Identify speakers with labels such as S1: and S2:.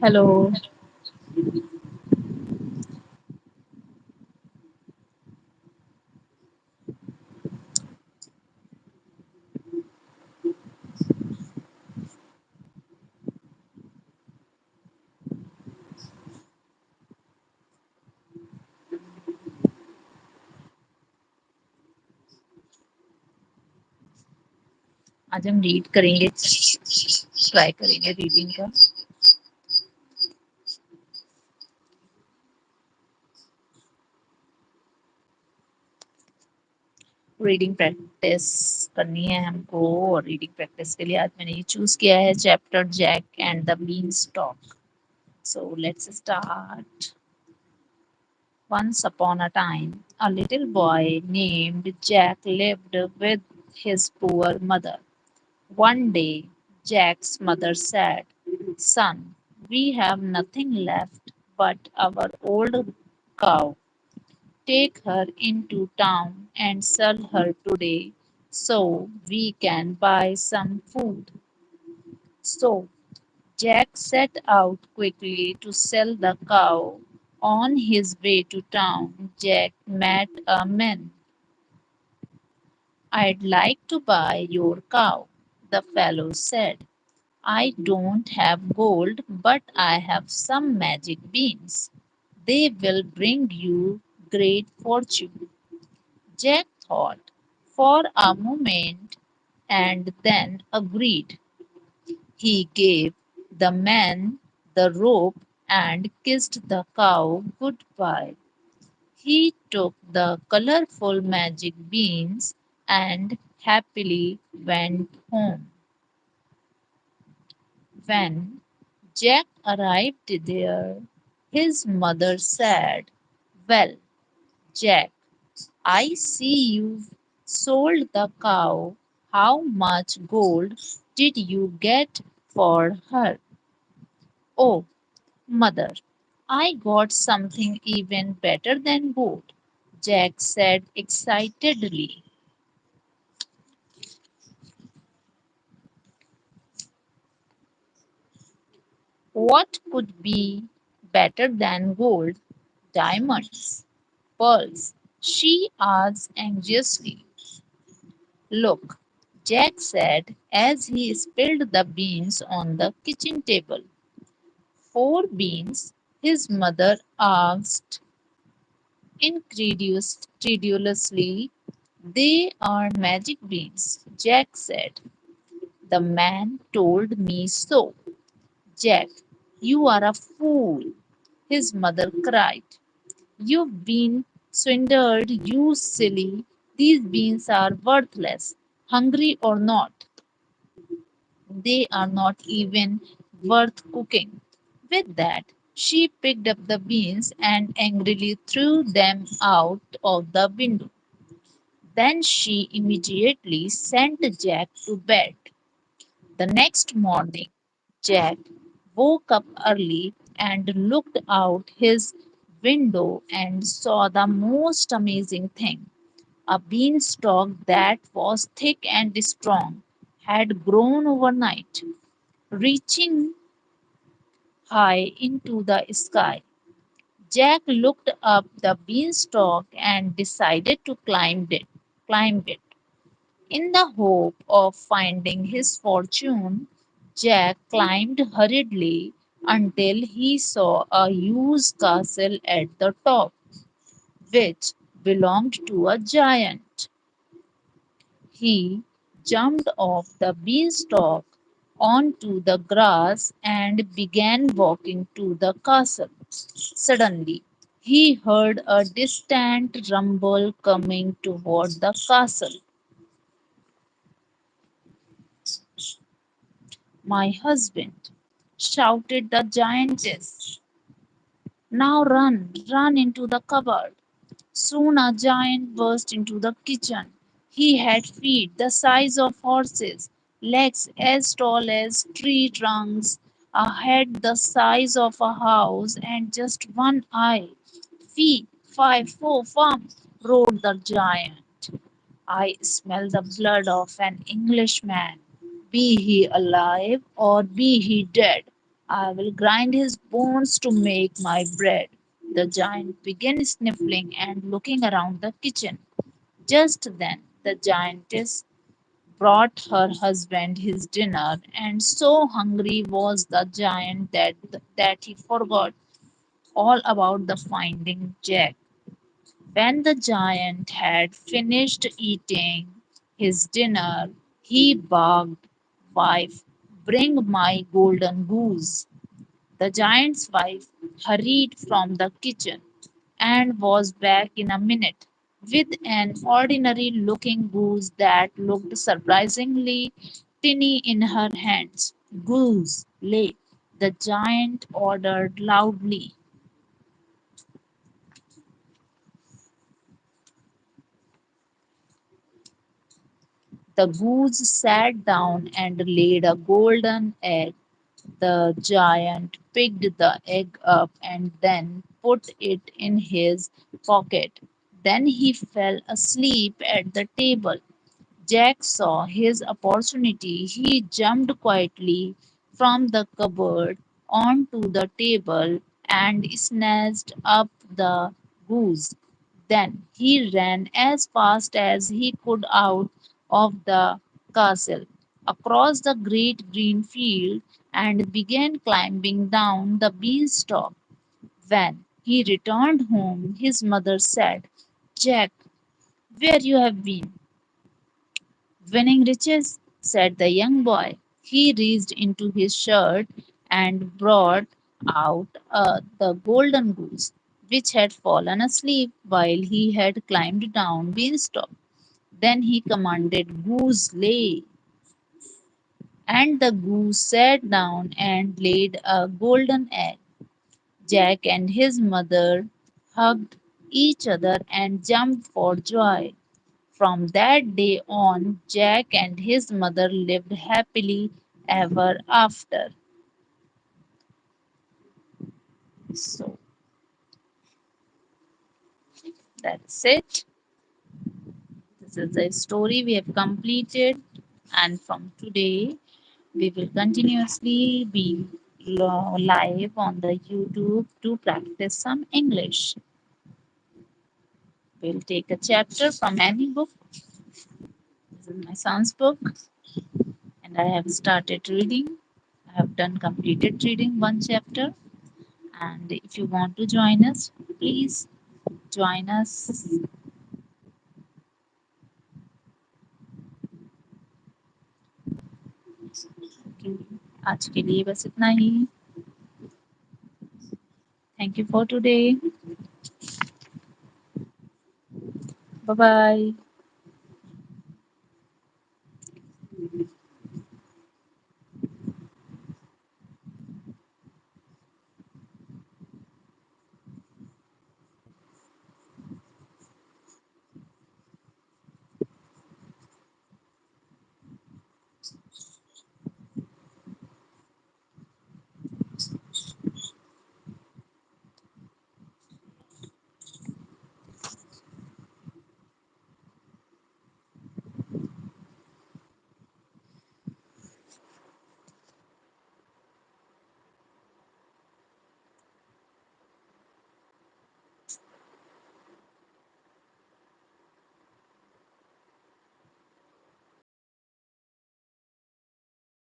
S1: Hello. आज हम read करेंगे ट्राई करेंगे रीडिंग का रीडिंग प्रैक्टिस करनी है हमको और रीडिंग प्रैक्टिस के लिए आज मैंने ये चूज किया है chapter Jack and the beanstalk so let's start once upon a time a little boy named Jack lived with his poor mother. One day Jack's mother said, "Son, we have nothing left but our old cow. Take her into town and sell her today so we can buy some food." So Jack set out quickly to sell the cow. On his way to town, Jack met a man. "I'd like to buy your cow," the fellow said. "I don't have gold, but I have some magic beans. They will bring you great fortune." Jack thought for a moment and then agreed. He gave the man the rope and kissed the cow goodbye. He took the colorful magic beans and happily went home. When Jack arrived there, his mother said, "Well, Jack, I see you've sold the cow. How much gold did you get for her?" "Oh, mother, I got something even better than gold," Jack said excitedly. "What could be better than gold, diamonds, pearls?" she asked anxiously. "Look," Jack said as he spilled the beans on the kitchen table. "Four beans?" his mother asked incredulously. "They are magic beans," Jack said. "The man told me so." "Jack, you are a fool," his mother cried. "You've been swindled, you silly. These beans are worthless. Hungry or not, they are not even worth cooking." With that, she picked up the beans and angrily threw them out of the window. Then she immediately sent Jack to bed. The next morning, Jack woke up early and looked out his window and saw the most amazing thing. A beanstalk that was thick and strong had grown overnight, reaching high into the sky. Jack looked up the beanstalk and decided to climb it. In the hope of finding his fortune, Jack climbed hurriedly until he saw a huge castle at the top, which belonged to a giant. He jumped off the beanstalk onto the grass and began walking to the castle. Suddenly, he heard a distant rumble coming toward the castle. "My husband!" shouted the giantess. "Now run, run into the cupboard." Soon a giant burst into the kitchen. He had feet the size of horses, legs as tall as tree trunks, a head the size of a house, and just one eye. "Fee, fi, fo, fum," roared the giant. "I smell the blood of an Englishman, be he alive or be he dead." I will grind his bones to make my bread. The giant began sniffling and looking around the kitchen. Just then, the giantess brought her husband his dinner, and so hungry was the giant that he forgot all about the finding Jack. When the giant had finished eating his dinner, he barked, "Wife, bring my golden goose." The giant's wife hurried from the kitchen and was back in a minute with an ordinary looking goose that looked surprisingly tiny in her hands. "Goose, lay," the giant ordered loudly. The goose sat down and laid a golden egg. The giant picked the egg up and then put it in his pocket. Then he fell asleep at the table. Jack saw his opportunity. He jumped quietly from the cupboard onto the table and snatched up the goose. Then he ran as fast as he could out of the castle, across the great green field, and began climbing down the beanstalk. When he returned home, his mother said, "Jack, where you have been?" "Winning riches," said the young boy. He reached into his shirt and brought out the golden goose, which had fallen asleep while he had climbed down beanstalk. Then he commanded, "Goose, lay." And the goose sat down and laid a golden egg. Jack and his mother hugged each other and jumped for joy. From that day on, Jack and his mother lived happily ever after. So that's it. This is the story we have completed, and from today, we will continuously be live on the YouTube to practice some English. We'll take a chapter from any book. This is my son's book, and I have started reading. I have done completed reading one chapter. And if you want to join us, please join us. आज के लिए बस इतना ही. Thank you for today. Bye bye.